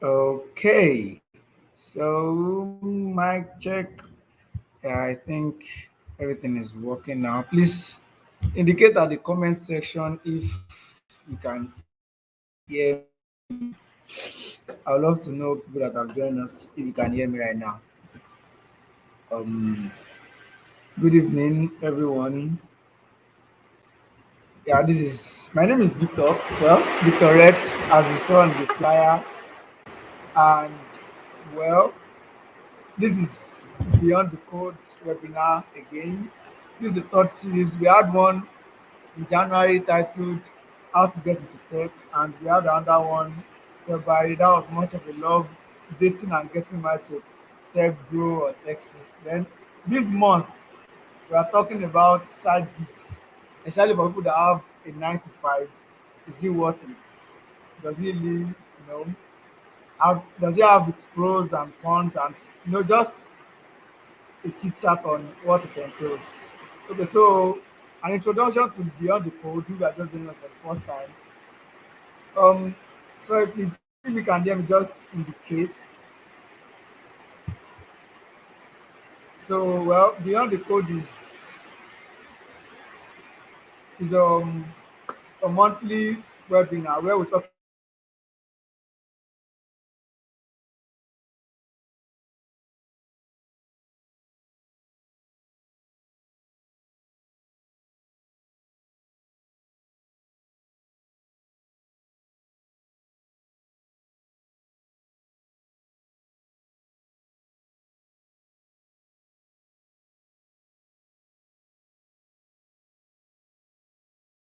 Okay, so mic check. Yeah, I think everything is working now. Please indicate at the comment section if you can hear me. I would love to know people that have joined us if you can hear me right now. Um, Good evening, everyone. Yeah, this is my name is Victor. Well, Victor Rex, as you saw on the flyer, and well, this is Beyond the Code webinar again. This is the third series. We had one in January titled How to Get into Tech, and we had another one whereby that was much of a love dating and getting married to tech bro or Texas. Then this month we are talking about side gigs, especially for people that have a 9 to 5. Is it worth it? Does it live, does it have its pros and cons, and just a chit chat on what it entails. Okay, so an introduction to Beyond the Code, if you are just joining us for the first time. Um, sorry, please, if you can hear me, just indicate. So, well, Beyond the Code is a monthly webinar where we talk about technology trends, innovations,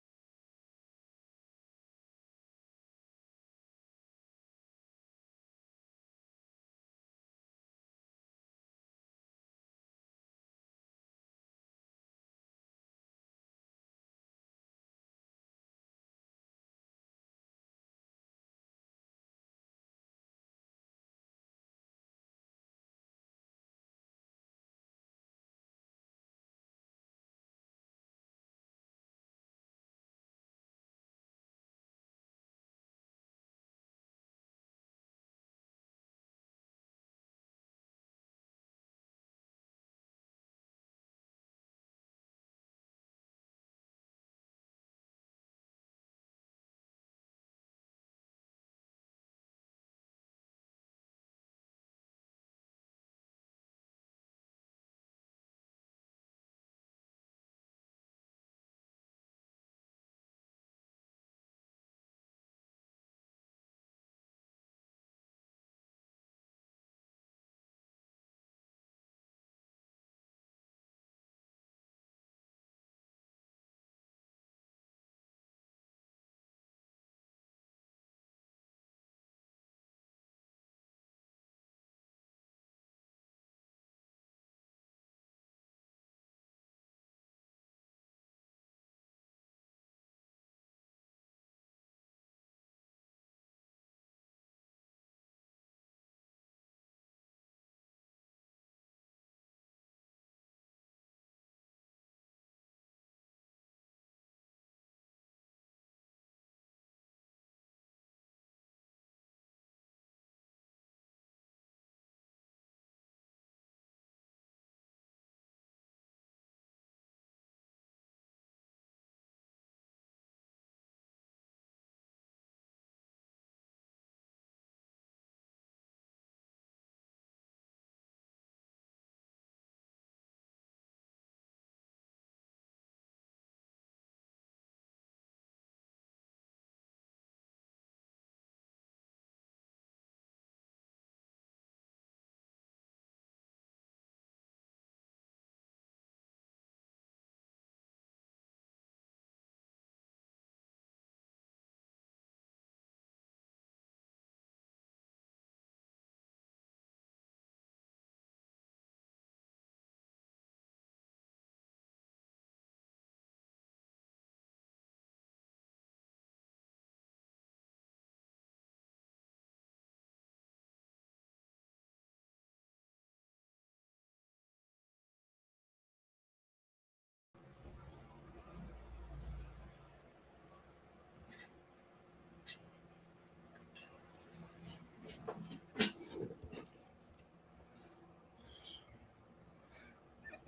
and everything that is relevant to tech.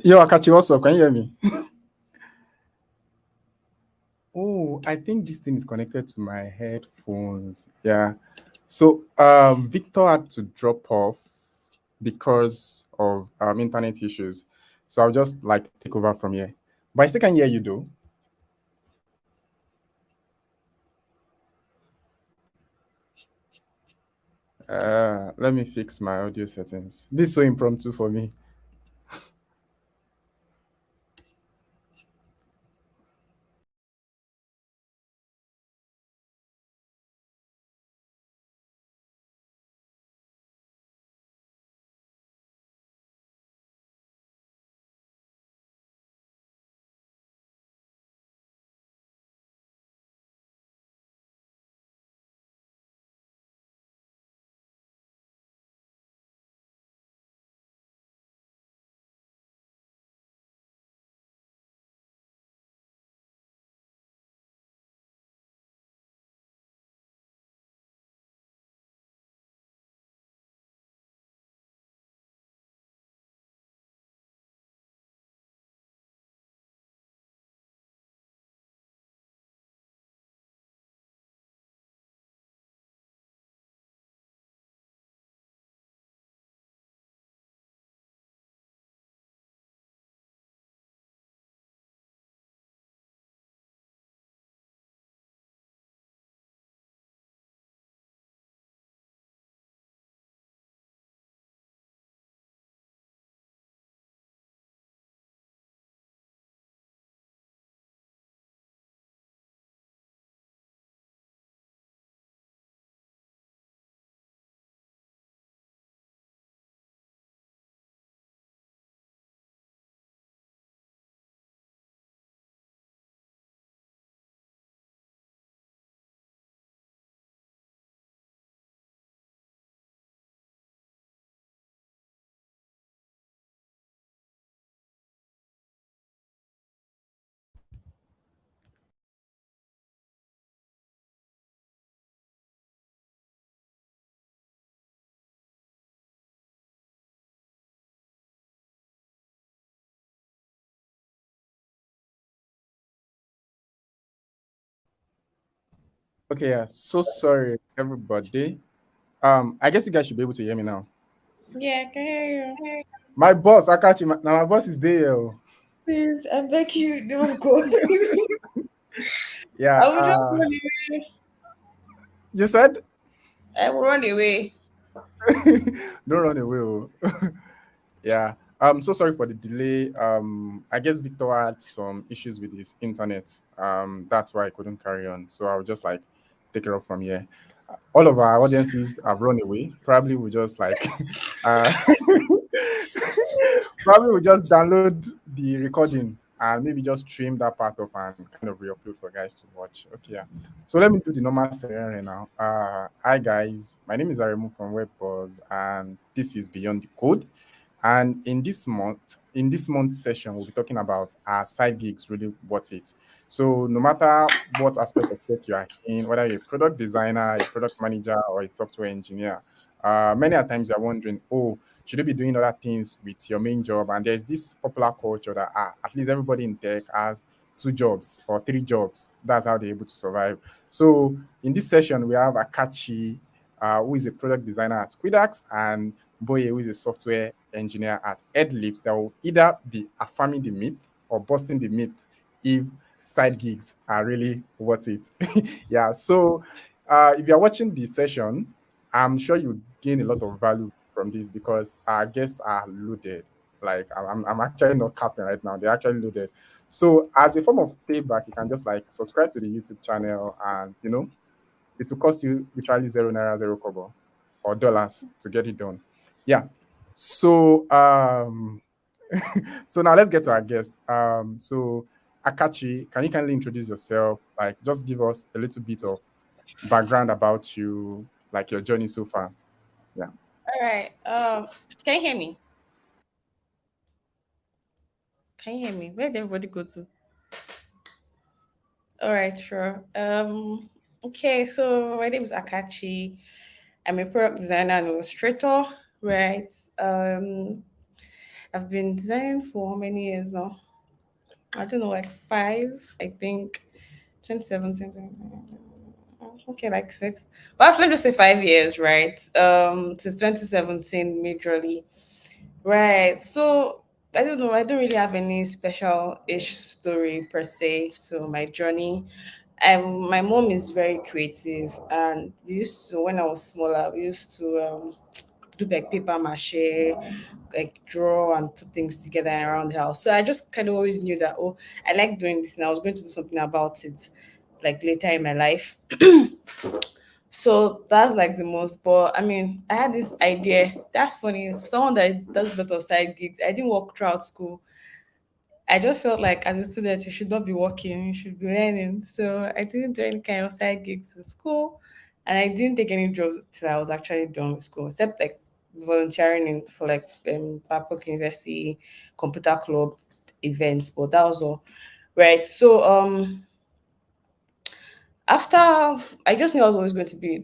Yo, Akachi, what's up? Can you hear me? Oh, I think this thing is connected to my headphones. Yeah. So, Victor had to drop off because of internet issues. So I'll just like take over from here. But I still can hear you though. Let me fix my audio settings. This is so impromptu for me. Okay, yeah. So sorry, everybody. I guess you guys should be able to hear me now. Yeah, I can hear you. My boss, Akachi, now my boss is there. Oh. Please, I beg you, name of God. Yeah. I will just run away. You said I will run away. don't run away. Oh. Yeah. So sorry for the delay. I guess Victor had some issues with his internet. That's why I couldn't carry on. So I'll just like take it off from here. All of our audiences have run away. Probably we just like uh probably we just download the recording and maybe just trim that part off and kind of re-upload for guys to watch. Okay, yeah. So let me do the normal scenario now. Hi guys, my name is Aremu from WebBuzz, and this is Beyond the Code. And in this month's session, we'll be talking about are side gigs really worth it? So no matter what aspect of tech you are in, whether you're a product designer, a product manager, or a software engineer, many a times you're wondering, oh, should you be doing other things with your main job? And there's this popular culture that at least everybody in tech has two jobs or three jobs. That's how they're able to survive. So in this session, we have Akachi, who is a product designer at Quidax, and Boye, who is a software engineer at Edlyft, that will either be affirming the myth or busting the myth if side gigs are really worth it. Yeah. So if you're watching the session, I'm sure you gain a lot of value from this because our guests are loaded. Like I'm actually not capping right now. They're actually loaded. So as a form of payback, you can just like subscribe to the YouTube channel, and it will cost you literally zero naira, zero kobo or dollars to get it done. Yeah. So so now let's get to our guest. So Akachi, can you kindly introduce yourself? Like just give us a little bit of background about you, like your journey so far. Yeah. All right. Can you hear me? Can you hear me? Where did everybody go to? All right, sure. Okay, so my name is Akachi. I'm a product designer and illustrator, right? Um, I've been designing for how many years now? I don't know, like five, I think. 2017. Okay, like six. Well, let's just say 5 years, right? Since 2017, majorly. Right. So I don't know. I don't really have any special ish story per se to my journey. My mom is very creative, and we used to, when I was smaller, we used to do like paper mache, like draw and put things together around the house. So I just kind of always knew that, oh, I like doing this and I was going to do something about it like later in my life. So that's like the most. But I mean, I had this idea. That's funny. For someone that does a lot of side gigs, I didn't work throughout school. I just felt like as a student, you should not be working, you should be learning. So I didn't do any kind of side gigs in school, and I didn't take any jobs till I was actually done with school, except like volunteering in for like Babcock University computer club events. But that was all, right? So after I just knew I was always going to be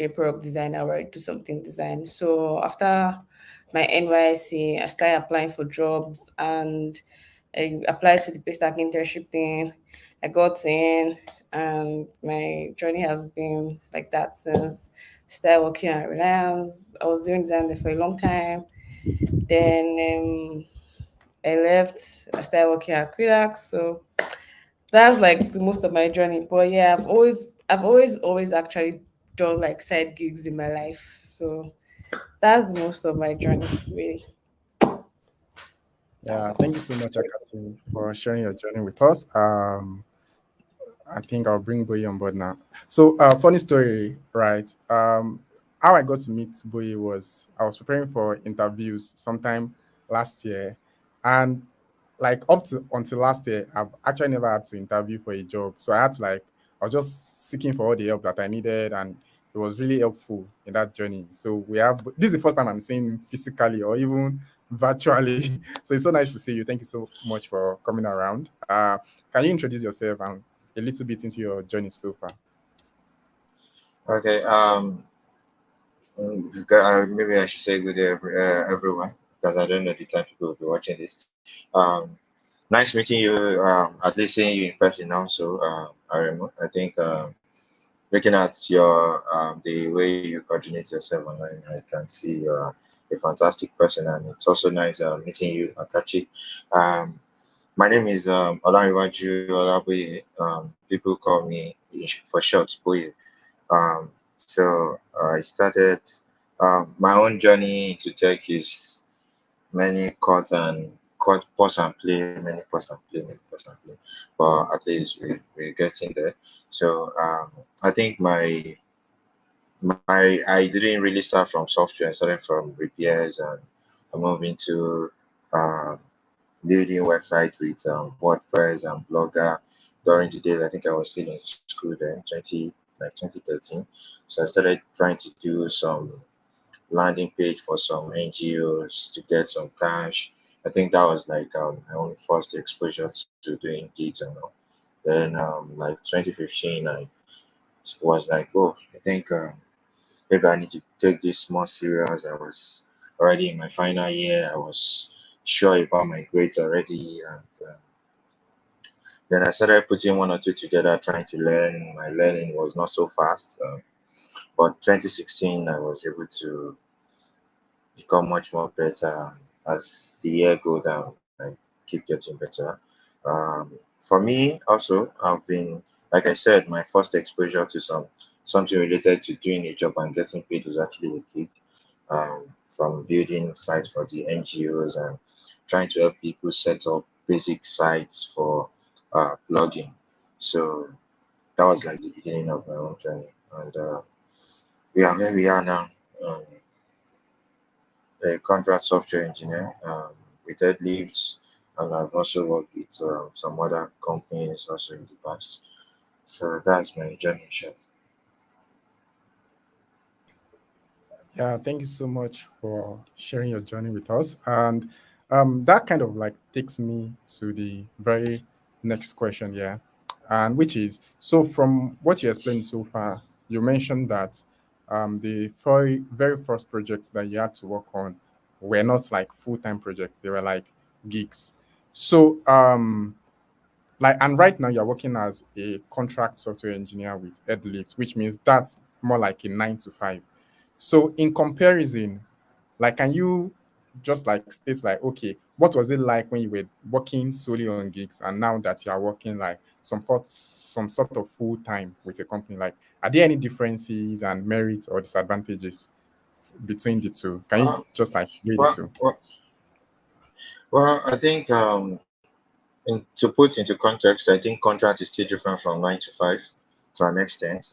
a product designer or do something design. So after my NYC, I started applying for jobs and I applied to the Paystack internship thing. I got in and my journey has been like that since. Started working at Reliance. I was doing design there for a long time. Then I left. I started working at Quidax. So that's like the most of my journey. But yeah, always actually done like side gigs in my life. So that's most of my journey, really. That's Yeah, all. thank you so much, Akachi, for sharing your journey with us. I think I'll bring Boye on board now. So, funny story, right? How I got to meet Boye was I was preparing for interviews sometime last year, and like up to until last year, I've actually never had to interview for a job. So I had to like I was just seeking for all the help that I needed, and it was really helpful in that journey. So we have this is the first time I'm seeing him physically or even virtually. So it's so nice to see you. Thank you so much for coming around. Can you introduce yourself and a little bit into your journey so far? Okay. Maybe I should say good day, everyone, because I don't know the time people will be watching this. Nice meeting you. At least seeing you in person also, Aremu. I think looking at your the way you coordinate yourself online, I can see you're a fantastic person, and it's also nice meeting you, Akachi. Um, my name is Olanrewaju Olaboye. People call me for short Boye. So I started my own journey into tech is many cut pause and play, many pause and play, many pause and play. But at least we're getting there. So I think I didn't really start from software. I started from repairs and I moved into um, building websites with WordPress and Blogger during the days. I think I was still in school then, 2013. So I started trying to do some landing page for some NGOs to get some cash. I think that was like my own first exposure to doing gigs and all. Then like 2015, I was like, oh, I think maybe I need to take this more serious. I was already in my final year. I was sure about my grades already, and then I started putting one or two together, trying to learn. My learning was not so fast, but 2016 I was able to become much more better as the year go down. I keep getting better. For me, also, I've been, like I said, my first exposure to something related to doing a job and getting paid was actually a gig. From building sites for the NGOs and trying to help people set up basic sites for blogging. So that was like the beginning of my own journey, and we are where we are now. Um, a contract software engineer with Edlyft, and I've also worked with some other companies also in the past. So that's my journey in short. Yeah, thank you so much for sharing your journey with us. And that kind of like takes me to the very next question, yeah. And which is so from what you explained so far, you mentioned that the very first project that you had to work on were not like full-time projects, they were like gigs. So like, and right now you're working as a contract software engineer with Edlyft, which means that's more like a 9 to 5. So in comparison, like, can you just like state like, okay, what was it like when you were working solely on gigs and now that you are working like some sort of full time with a company? Like, are there any differences and merits or disadvantages between the two? Can you Uh, just like read the well, two? well, well, I think to put into context, I think contract is still different from 9 to 5 to an extent.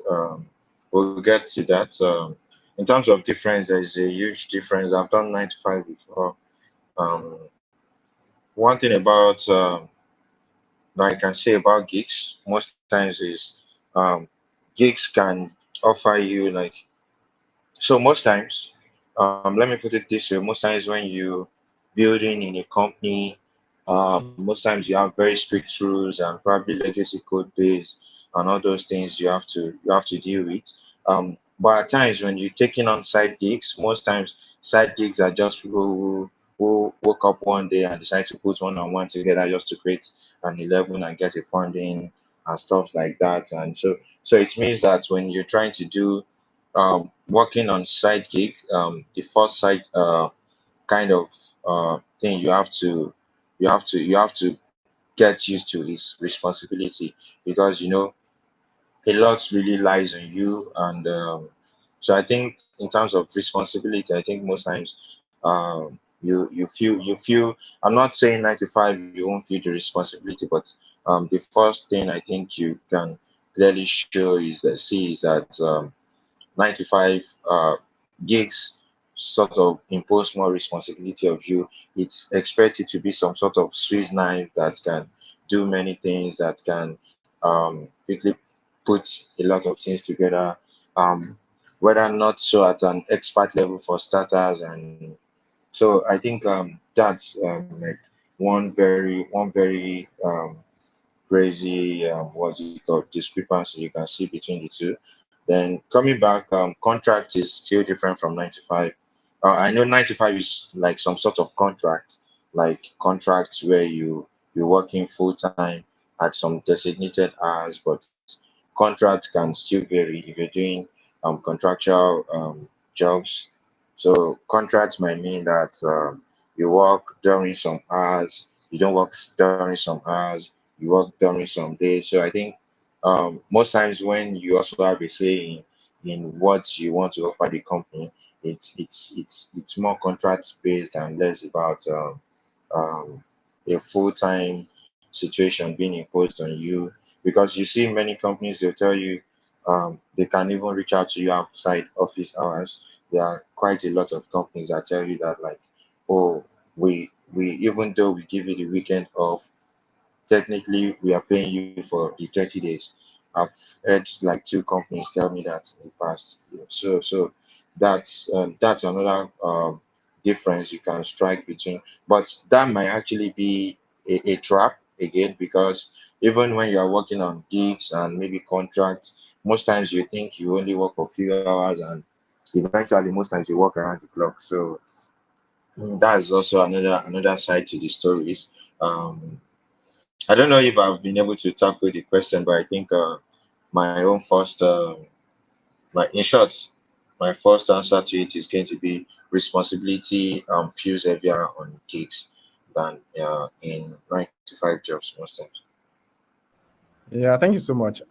We'll get to that. In terms of difference, there is a huge difference. I've done 9 to 5 before. Um, One thing about that I can say about gigs most times is gigs can offer you like so most times, let me put it this way: most times when you building in a company, most times you have very strict rules and probably legacy code base and all those things you have to deal with. But at times when you're taking on side gigs, most times side gigs are just people who woke up one day and decide to put one on one together just to create an 11 and get a funding and stuff like that. And so it means that when you're trying to do working on side gig, the first side kind of thing you have to get used to is responsibility because a lot really lies on you and so I think in terms of responsibility, I think most times you feel I'm not saying 95 you won't feel the responsibility, but the first thing I think you can clearly show is that see is that 9 to 5 gigs sort of impose more responsibility of you. It's expected to be some sort of Swiss knife that can do many things, that can quickly put a lot of things together. Um, Whether not so at an expert level for starters, and so I think that's like one very crazy what's it called discrepancy you can see between the two. Then coming back, contract is still different from 9 to 5. I know 9 to 5 is like some sort of contract, like contracts where you're working full time at some designated hours, but contract can still vary if you're doing contractual jobs. So contracts might mean that you work during some hours, you don't work during some hours, you work during some days. So I think most times when you also have a say in what you want to offer the company, it's more contract based and less about um, a full time situation being imposed on you. Because you see many companies they'll tell you they can even reach out to you outside office hours. There are quite a lot of companies that tell you that like, oh, we even though we give you the weekend off, technically we are paying you for the 30 days. I've heard like two companies tell me that in the past. So that's another difference you can strike between, but that might actually be a trap again because even when you are working on gigs and maybe contracts, most times you think you only work for a few hours and eventually most times you work around the clock. So that's also another side to the stories. um I don't know if I've been able to tackle the question, but I think my own first, my in short, my first answer to it is going to be responsibility feels heavier on gigs than in 9 to 5 jobs most times. Yeah, thank you so much.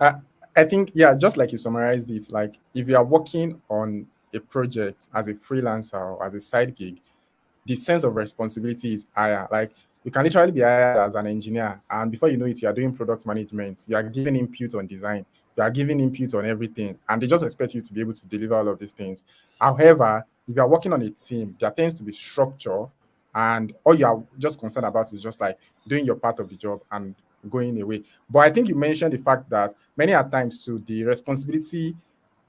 I think, yeah, just like you summarized it, like if you are working on a project as a freelancer or as a side gig, the sense of responsibility is higher. Like you can literally be hired as an engineer, and before you know it, you are doing product management. You are giving input on design. You are giving input on everything, and they just expect you to be able to deliver all of these things. However, if you are working on a team, there tends to be structure, and all you are just concerned about is just like doing your part of the job and going away. But I think you mentioned the fact that many at times too, the responsibility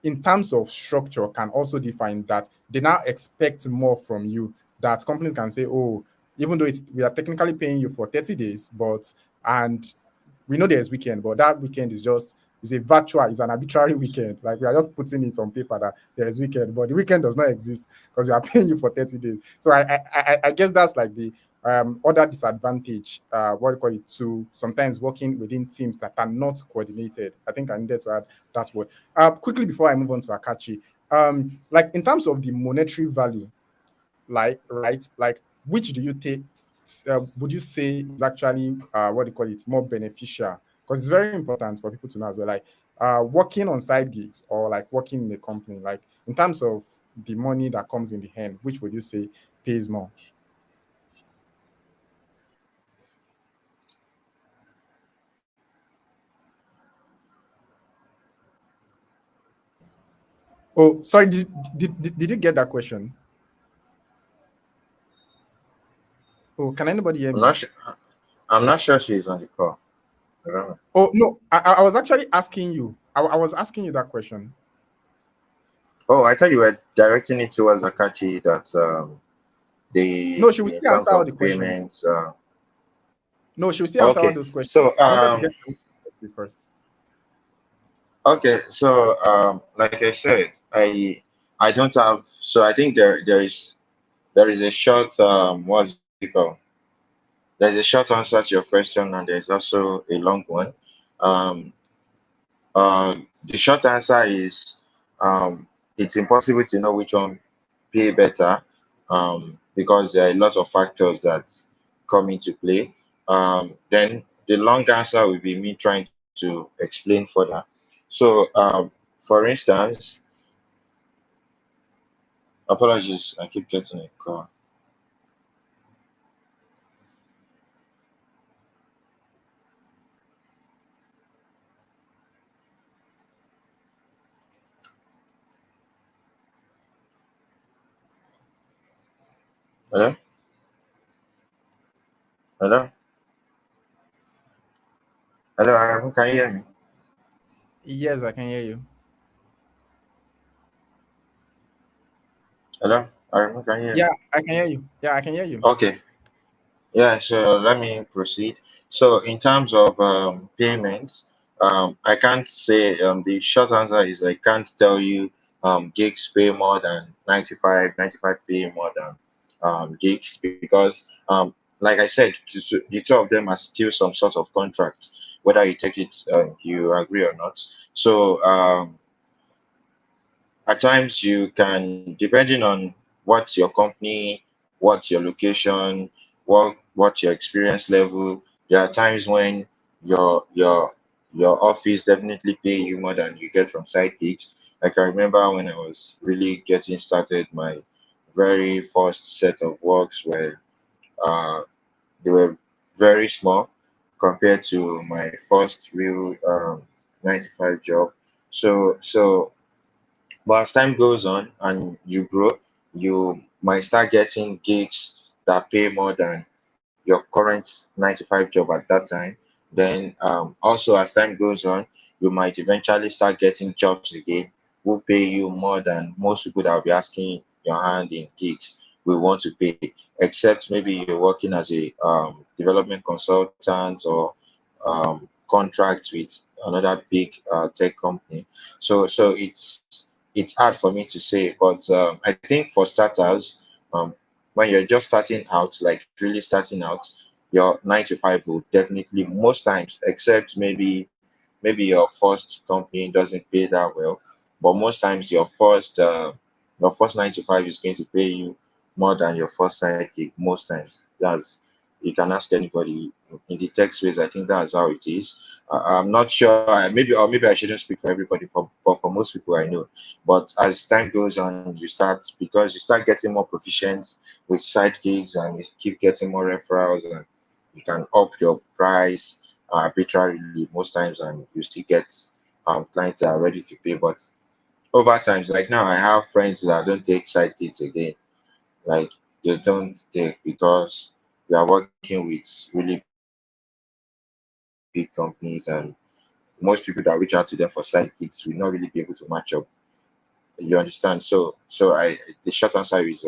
in terms of structure can also define that they now expect more from you, that companies can say, oh, even though we are technically paying you for 30 days, but and we know there's weekend, but that weekend is just is a virtual, it's an arbitrary weekend. Like we are just putting it on paper that there is weekend, but the weekend does not exist because we are paying you for 30 days. So I guess that's like the other disadvantage, what do you call it, to sometimes working within teams that are not coordinated. I think I needed to add that word. Quickly before I move on to Akachi, like in terms of the monetary value, like right, like which do you take? Would you say is actually what do you call it, more beneficial? Because it's very important for people to know as well. Like working on side gigs or like working in a company. Like in terms of the money that comes in the hand, which would you say pays more? Oh, sorry. Did you get that question? Oh, can anybody hear I'm me? not sure. I'm not sure she's on the call. I don't know. Oh no, I was actually asking you. I was asking you that question. Oh, I thought you were directing it towards Akachi that No, she will in still terms answer all of the questions. payments. No, she will still answer all Okay, those questions. so I wanted to get your perspective first. like I said, I don't have. So I think there is a short what's it called? There's a short answer to your question, and there's also a long one. Um, the short answer is it's impossible to know which one pay better because there are a lot of factors that come into play. Then the long answer will be me trying to explain further. So, for instance, apologies, I keep getting a call. Hello, hello, hello. Can you hear me? Yes, I can hear you. Hello, can you hear me? Yeah, I can hear you. Yeah, I can hear you. Okay. Yeah, so let me proceed. So in terms of payments, I can't say the short answer is I can't tell you gigs pay more than 95 pay more than gigs because like I said, the two of them are still some sort of contract, whether you take it you agree or not. So at times you can, depending on what's your company, what's your location, what's your experience level, there are times when your office definitely pay you more than you get from side gigs. Like I remember when I was really getting started, my very first set of works were uh they were very small compared to my first real 95 job. So but as time goes on and you grow, you might start getting gigs that pay more than your current 9 to 5 job at that time. Then also as time goes on, you might eventually start getting jobs again who pay you more than most people that will be asking your hand in gigs will want to pay, except maybe you're working as a development consultant or contract with another big tech company. So it's hard for me to say, but I think for starters, um, when you're just starting out, like really starting out, your 9 to 5 will definitely most times, except maybe your first company doesn't pay that well, but most times your first 9 to 5 is going to pay you more than your first side gig. Most times, that's you can ask anybody in the tech space. I think that's how it is. I'm not sure. Maybe I shouldn't speak for everybody, but for most people I know. But as time goes on, because you start getting more proficient with side gigs and you keep getting more referrals and you can up your price arbitrarily most times and you still get clients that are ready to pay. But over times, like now, I have friends that don't take side gigs again. Like they don't take because they are working with really big companies and most people that reach out to them for side gigs will not really be able to match up. You understand? So I the short answer is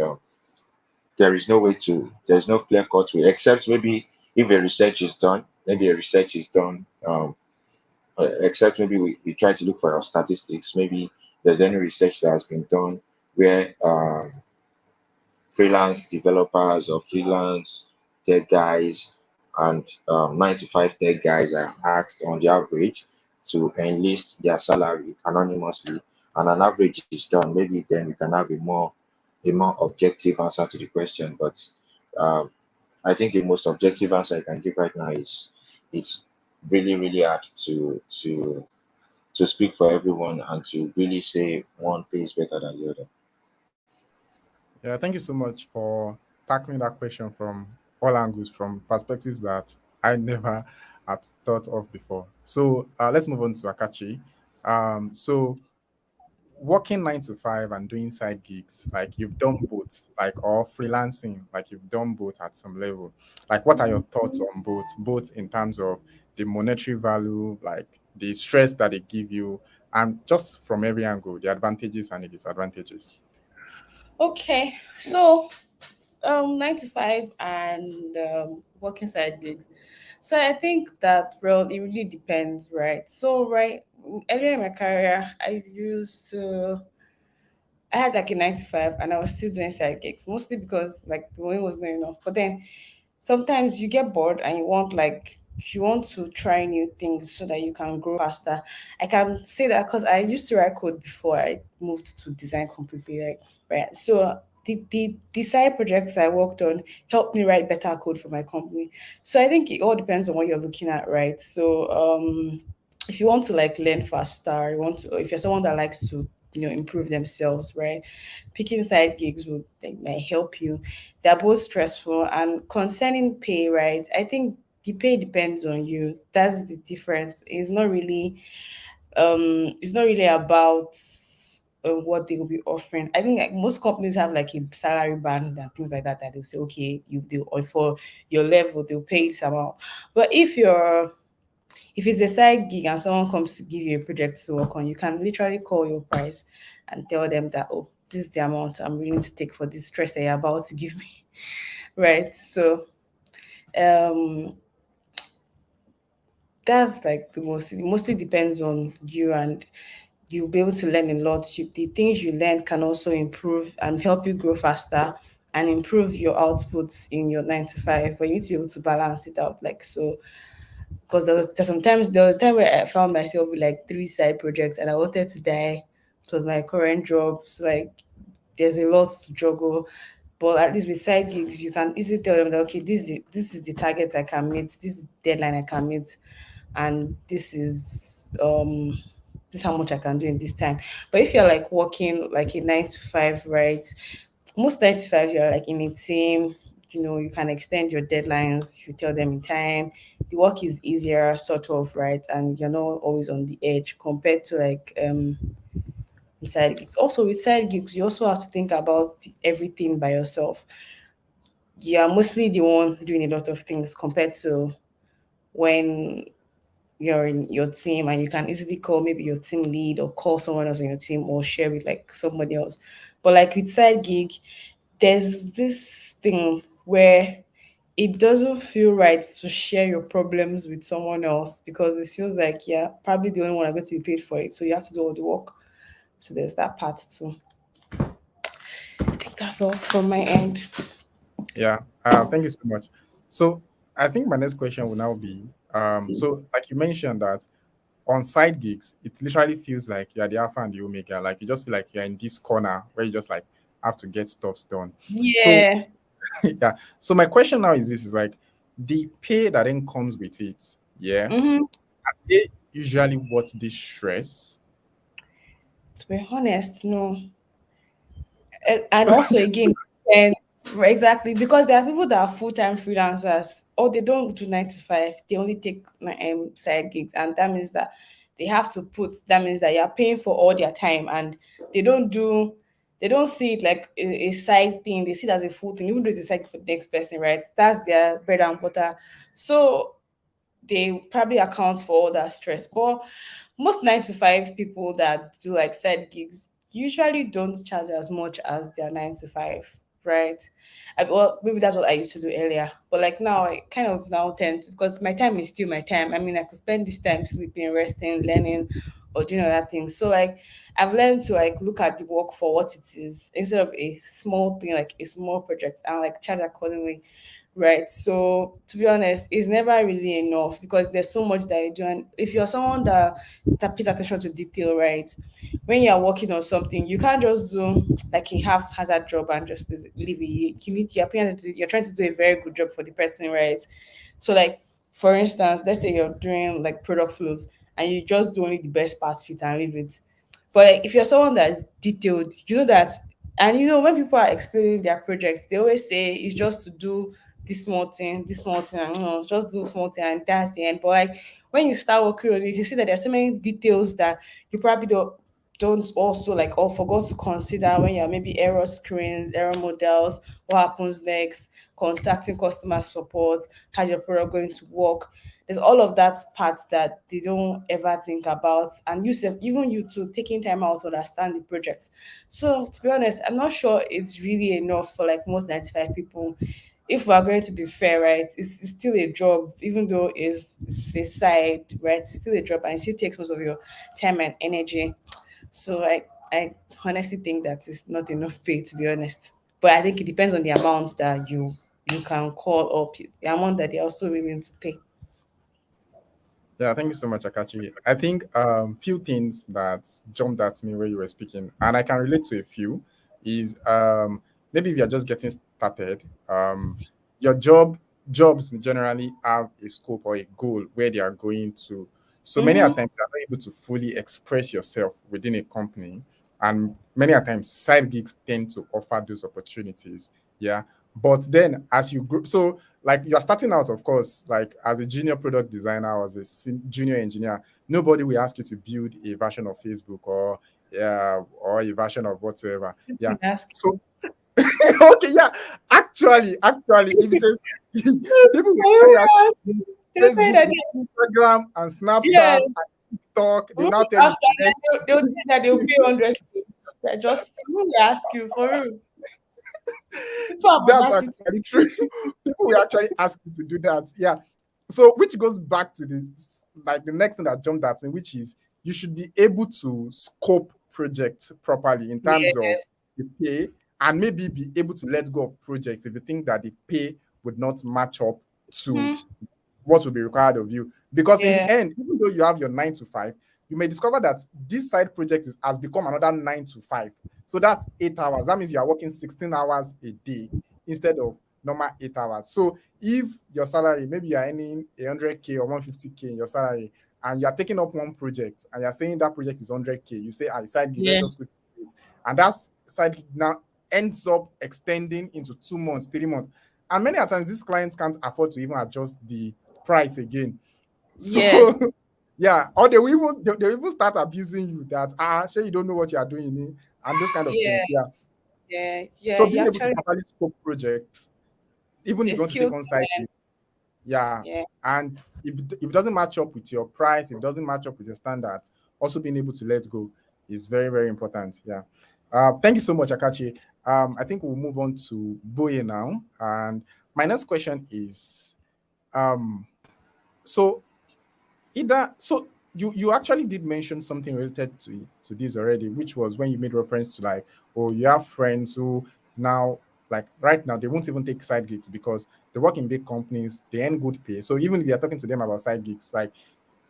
there's no clear cut way except maybe if a research is done, maybe a research is done except maybe we try to look for our statistics. Maybe there's any research that has been done where freelance developers or freelance tech guys and 9 to 5 tech guys are asked on the average to enlist their salary anonymously, and an average is done. Maybe then we can have a more objective answer to the question. But um, I think the most objective answer I can give right now is it's really really hard to speak for everyone and to really say one pays better than the other. Yeah, thank you so much for tackling that question from all angles, from perspectives that I never had thought of before. So let's move on to Akachi. So working 9 to 5 and doing side gigs, like you've done both, like or freelancing, like you've done both at some level. Like, what are your thoughts on both in terms of the monetary value, like the stress that they give you, and just from every angle, the advantages and the disadvantages? Okay, so 9 to 5 and working side gigs. So I think that, well, it really depends, right? So right earlier in my career, I had like a 9 to 5 and I was still doing side gigs, mostly because like the money was not enough. But then sometimes you get bored and you want to try new things so that you can grow faster. I can say that because I used to write code before I moved to design completely, like, right. So the side projects I worked on helped me write better code for my company. So I think it all depends on what you're looking at, right? So if you want to like learn faster, you want to, or if you're someone that likes to improve themselves, right? Picking side gigs would like, might help you. They're both stressful. And concerning pay, right? I think the pay depends on you. That's the difference. It's not really about what they will be offering. I think like most companies have like a salary band and things like that they'll say, okay, or for your level they'll pay this amount. But if it's a side gig and someone comes to give you a project to work on, you can literally call your price and tell them that, oh, this is the amount I'm willing to take for this stress that you're about to give me. Right. So um that's like it mostly depends on you, and you'll be able to learn a lot. The things you learn can also improve and help you grow faster and improve your outputs in your 9 to 5, but you need to be able to balance it out. Like, so because there was time where I found myself with like 3 side projects and I wanted to die. It was my current job. So like there's a lot to juggle. But at least with side gigs, you can easily tell them that, okay, this is the target I can meet, this is the deadline I can meet, and this is how much I can do in this time. But if you're like working like a 9 to 5, right? Most 9 to 5s you're like in a team, you can extend your deadlines if you tell them in time. The work is easier, sort of, right? And you're not always on the edge compared to like side gigs. Also, with side gigs, you also have to think about everything by yourself. You are mostly the one doing a lot of things compared to when you're in your team and you can easily call maybe your team lead or call someone else on your team or share with like somebody else. But like with side gig, there's this thing where it doesn't feel right to share your problems with someone else because it feels like, yeah, probably the only one I'm going to be paid for it. So you have to do all the work. So there's that part too. I think that's all from my end. Yeah, thank you so much. So I think my next question will now be, so like you mentioned that on side gigs, it literally feels like you're the alpha and the omega. Like you just feel like you're in this corner where you just like have to get stuff done. So Yeah. yeah. So my question now is this: is like the pay that then comes with it. Yeah, Mm-hmm. they usually what this stress. To be honest, no. And also again, and exactly because there are people that are full-time freelancers or they don't do 9 to 5, they only take side gigs, and that means that that means that you're paying for all their time, and they don't do they don't see it like a side thing, they see it as a full thing, even though it's a side gig for the next person, right? That's their bread and butter. So they probably account for all that stress. But most 9 to 5 people that do like side gigs usually don't charge as much as their 9 to 5. right? Well, maybe that's what I used to do earlier, but like now I kind of now tend to, because my time is still my time. I mean, I could spend this time sleeping, resting, learning, or doing other things. So like I've learned to like look at the work for what it is instead of a small thing, like a small project, and like charge accordingly. Right. So to be honest, it's never really enough because there's so much that you do. And if you're someone that pays attention to detail, right? When you're working on something, you can't just do like a haphazard job and just leave it. You're trying to do a very good job for the person, right? So like for instance, let's say you're doing like product flows and you just do only the best parts fit and leave it. But like, if you're someone that's detailed, you know that, and you know when people are explaining their projects, they always say it's just to do this small thing, and just do small thing, and that's the end. But like when you start working on it, you see that there's so many details that you probably don't also like or forgot to consider when you're maybe error screens, error models, what happens next, contacting customer support, how's your product going to work. There's all of that part that they don't ever think about, and even you too, taking time out to understand the project. So to be honest, I'm not sure it's really enough for like most 95 people. If we're going to be fair, right, it's still a job, even though it's a side, right? It's still a job and it still takes most of your time and energy. So I honestly think that it's not enough pay, to be honest. But I think it depends on the amount that you can call up, the amount that they're also willing to pay. Yeah, thank you so much, Akachi. I think few things that jumped at me when you were speaking, and I can relate to a few, is maybe if you're just getting started, your jobs generally have a scope or a goal where they are going to. So many a Mm-hmm. times you're not able to fully express yourself within a company, and many a times side gigs tend to offer those opportunities. Yeah, but then as you grow, so like you're starting out, of course, like as a junior product designer or as a junior engineer, nobody will ask you to build a version of Facebook or a version of whatsoever. Yeah. Ask So okay, yeah. Actually, if it is people will carry out they'll say Facebook, that Instagram, and yeah, Snapchat and TikTok, they when will now you tell you ask to and next. then they'll say that they'll pay 100. They just who will ask you for real. People have That's audacity. actually true. People will actually ask you to do that. Yeah. So which goes back to this, like the next thing that jumped at me, which is you should be able to scope projects properly in terms of Yes. the pay, and maybe be able to let go of projects if you think that the pay would not match up to Hmm. what will be required of you. Because in Yeah. the end, even though you have your 9 to 5, you may discover that this side project has become another 9 to 5. So that's 8 hours. That means you are working 16 hours a day instead of normal 8 hours. So if your salary, maybe you are earning 100K or 150K in your salary, and you are taking up one project and you're saying that project is 100K, you say, I side gig, let's Yeah. just quickly do it. And that side gig now ends up extending into 2 months, 3 months. And many a times these clients can't afford to even adjust the price again. Yes. So yeah, or they will even start abusing you that sure you don't know what you are doing and those kind of things. Yeah. Yeah. Yeah. Yeah. So You being able to actually properly scope projects, it's even if a you want to take skill on to side learn. gig, yeah. Yeah. And if it doesn't match up with your price, if it doesn't match up with your standards, also being able to let go is very, very important. Yeah. Thank you so much, Akachi. I think we'll move on to Boye now. And my next question is um so either so you actually did mention something related to this already, which was when you made reference to like, oh, you have friends who now, like right now, they won't even take side gigs because they work in big companies, they earn good pay. So even if you're talking to them about side gigs, like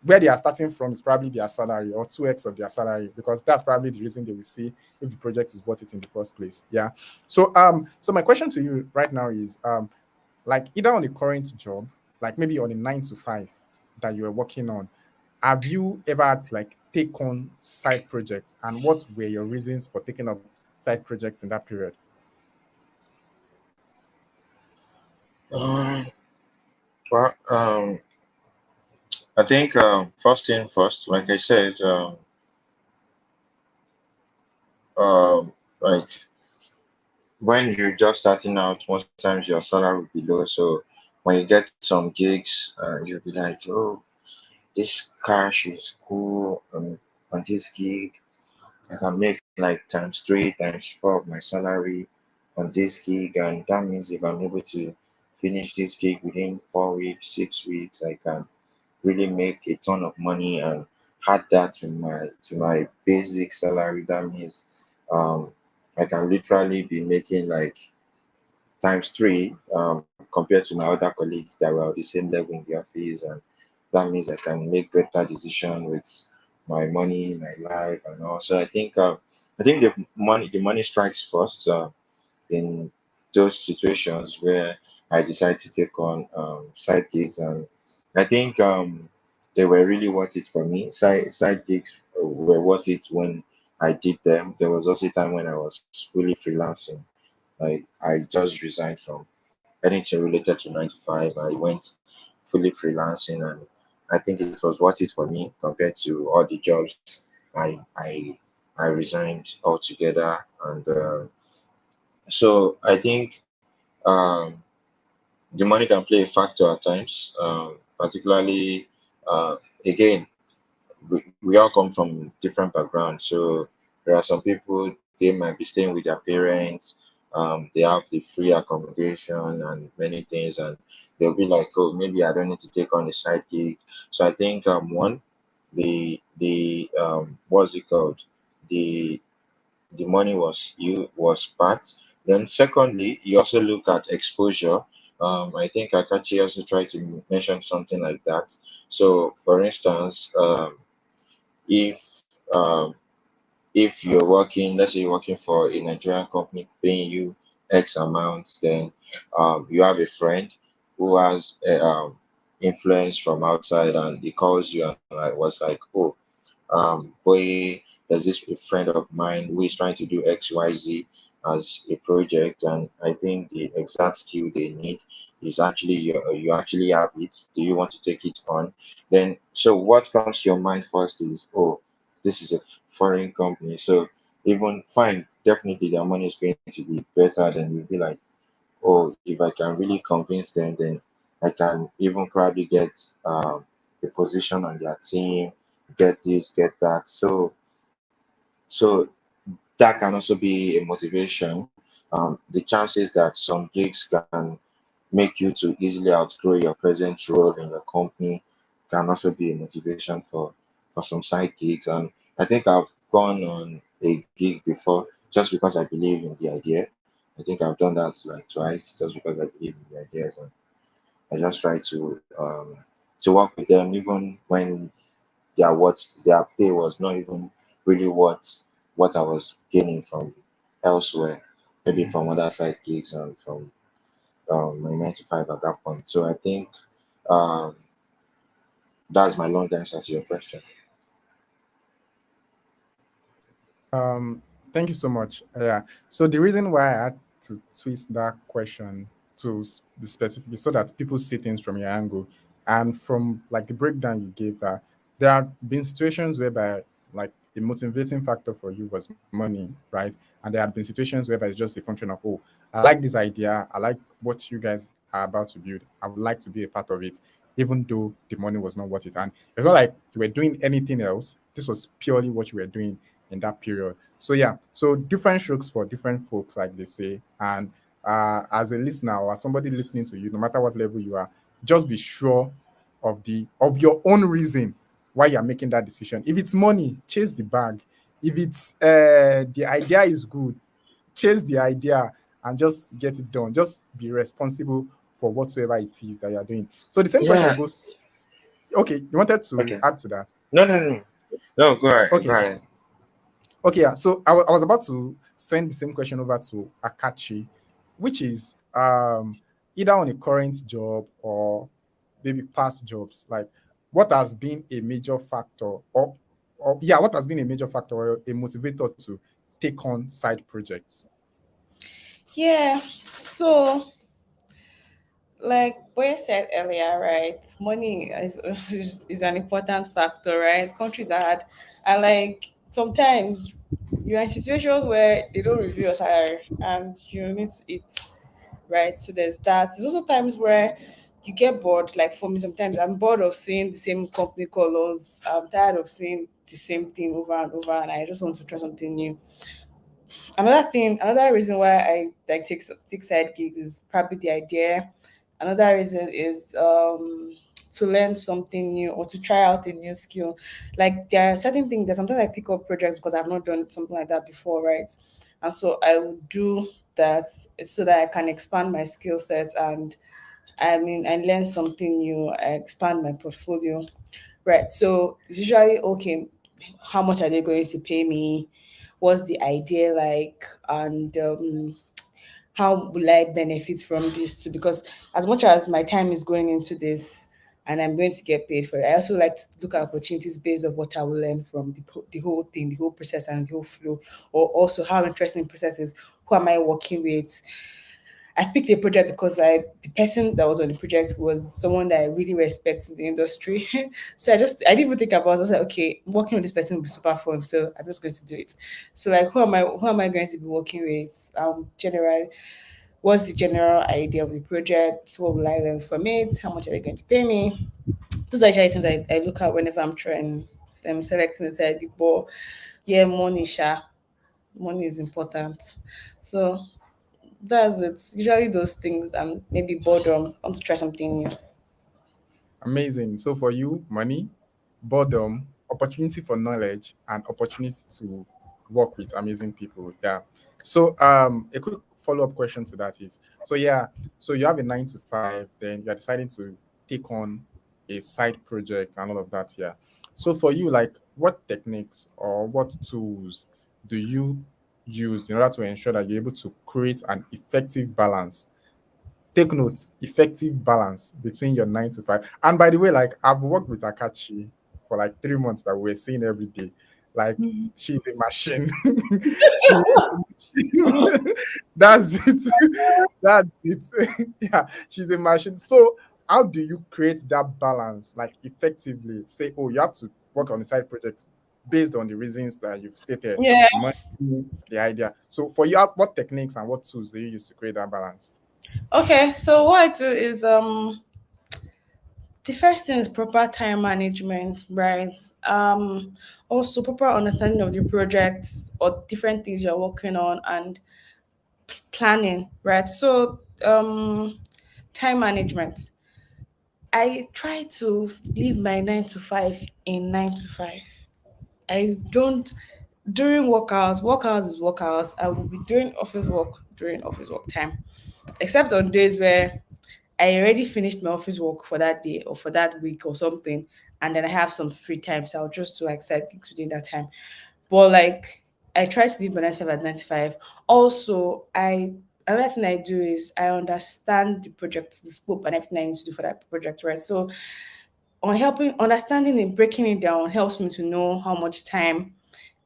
where they are starting from is probably their salary or 2x of their salary, because that's probably the reason they will see if the project is worth it in the first place. Yeah. So my question to you right now is like either on the current job, like maybe on a 9 to 5 that you are working on, have you ever had to like take on side projects, and what were your reasons for taking up side projects in that period? Um, well, I think first thing first, like I said, like when you're just starting out, most times your salary will be low. So when you get some gigs, you'll be like, oh, this cash is cool. On this gig, I can make like times 3, times 4 of my salary. on this gig, and that means if I'm able to finish this gig within 4 weeks, 6 weeks, I can really make a ton of money and add that to my basic salary. That means um, I can literally be making like times three compared to my other colleagues that were at the same level in their fees, and that means I can make better decision with my money, my life, and all. So I think the money strikes first in those situations where I decide to take on side gigs, and I think they were really worth it for me. Side gigs were worth it when I did them. There was also a time when I was fully freelancing. Like I just resigned from anything related to 9 to 5. I went fully freelancing, and I think it was worth it for me compared to all the jobs I resigned altogether. And so I think the money can play a factor at times, particularly again we all come from different backgrounds. So there are some people they might be staying with their parents. They have the free accommodation and many things, and they'll be like, "Oh, maybe I don't need to take on a side gig." So I think one, the what's it called? The the money was part. Then secondly, you also look at exposure. I think Akachi also tried to mention something like that. So, for instance, if um, if you're working, let's say you're working for a Nigerian company paying you X amount, then you have a friend who has influence from outside, and he calls you and was like, "Oh, boy, there's this a friend of mine who is trying to do XYZ as a project, and I think the exact skill they need is actually you actually have it. Do you want to take it on?" Then, so what comes to your mind first is, "Oh, this is a foreign company, so even fine, definitely their money is going to be better." Then you'll be like, "Oh, if I can really convince them, then I can even probably get a position on their team, get this, get that." So that can also be a motivation. The chances that some gigs can make you to easily outgrow your present role in your company can also be a motivation for some side gigs. And I think I've gone on a gig before just because I believe in the idea. I think I've done that like twice just because I believe in the ideas, and I just try to work with them even when their pay was not even really what I was gaining from elsewhere, maybe from other side gigs and from my 9 to 5 at that point. So I think um, that's my long answer to your question. Um, Thank you so much. Yeah. So the reason why I had to twist that question to be specific is so that people see things from your angle, and from like the breakdown you gave, that there have been situations whereby like a motivating factor for you was money, right? And there have been situations whereby it's just a function of, oh, I like this idea, I like what you guys are about to build, I would like to be a part of it, even though the money was not worth it. And it's not like you were doing anything else. This was purely what you were doing in that period. So yeah, so different strokes for different folks, like they say. And as a listener or as somebody listening to you, no matter what level you are, just be sure of your own reason why you're making that decision. If it's money, chase the bag. If it's the idea is good, chase the idea and just get it done. Just be responsible for whatsoever it is that you're doing. So the same question Yeah. goes. Okay, you wanted to Okay. add to that. No, no, no, no. Go ahead. Go Okay. ahead. Okay, yeah. So I was about to send the same question over to Akachi, which is either on a current job or maybe past jobs. Like, what has been a major factor, or yeah, what has been a major factor or a motivator to take on side projects? Yeah. So, like Boye said earlier, right? Money is an important factor, right? Countries are hard, and like sometimes you're in situations where they don't review your salary and you need to eat, right? So there's that. There's also times where you get bored. Like for me, sometimes I'm bored of seeing the same company colors. I'm tired of seeing the same thing over and over, and I just want to try something new. Another reason why I like take side gigs is probably the idea. Another reason is to learn something new or to try out a new skill. Like there are certain things that sometimes I pick up projects because I've not done something like that before, right? And so I will do that so that I can expand my skill set and I learn something new, I expand my portfolio. Right. So it's usually okay, how much are they going to pay me? What's the idea like? And how will I benefit from this too? Because as much as my time is going into this and I'm going to get paid for it, I also like to look at opportunities based on what I will learn from the whole thing, the whole process and the whole flow, or also how interesting the process is. Who am I working with? I picked a project because the person that was on the project was someone that I really respect in the industry. So I didn't even think about it. I was like, okay, working with this person will be super fun. So I'm just going to do it. So like who am I going to be working with? General what's the general idea of the project? What will I learn from it? How much are they going to pay me? Those are actually things I look at whenever I'm trying selecting inside the ball. Yeah, money, money is important. So that's it. Usually those things and maybe boredom. I want to try something new. Amazing. So for you, money, boredom, opportunity for knowledge, and opportunity to work with amazing people. Yeah. So a quick follow-up question to that is, so yeah, so you have a 9 to 5, then you're deciding to take on a side project and all of that. Yeah. So for you, like what techniques or what tools do you use in order to ensure that you're able to create an effective balance? Take note, effective balance between your 9 to 5. And by the way, like I've worked with Akachi for like 3 months that we're seeing every day. Like she's a machine. She is a machine. That's it. That's it. Yeah, she's a machine. So how do you create that balance like effectively? Say, oh, you have to work on the side project based on the reasons that you've stated, Yeah. money, the idea. So for you, what techniques and what tools do you use to create that balance? Okay. So what I do is the first thing is proper time management, right? Also proper understanding of the projects or different things you're working on and planning, right? So time management. I try to leave my 9 to 5 in 9 to 5. I don't during work hours is work hours. I will be doing office work during office work time. Except on days where I already finished my office work for that day or for that week or something, and then I have some free time. So I'll just do like side gigs within that time. But like I try to leave my 9 to 5 at 95. Also, I another thing I do is I understand the project, the scope and everything I need to do for that project, right? So on helping understanding and breaking it down helps me to know how much time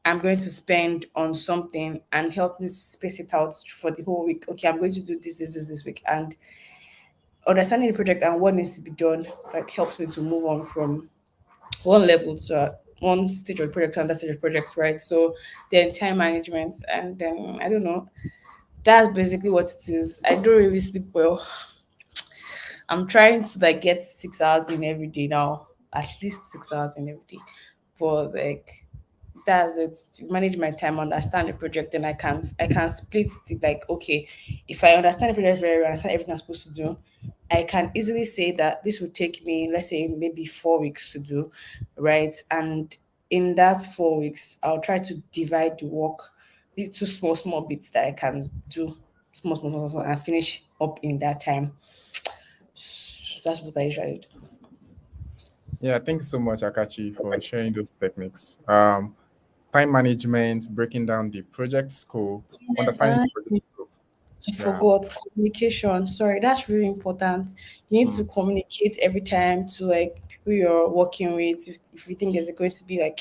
I'm going to spend on something and help me space it out for the whole week. Okay, I'm going to do this week. And understanding the project and what needs to be done like helps me to move on from one level to one stage of the project to another stage of projects, right? So then time management and then I don't know. That's basically what it is. I don't really sleep well. I'm trying to like get 6 hours in every day now, at least 6 hours in every day. But like that's it. To manage my time, understand the project, and I can split it like okay, if I understand the project very well, understand everything I'm supposed to do, I can easily say that this will take me, let's say maybe 4 weeks to do, right? And in that 4 weeks, I'll try to divide the work into small bits that I can do small, and finish up in that time. That's what I usually do. Yeah, thank you so much, Akachi, for sharing those techniques. Time management, breaking down the project scope, Yes, understanding the project scope. I Yeah. forgot communication. Sorry, that's really important. You need to Mm. communicate every time to like people you're working with. If you think there's going to be like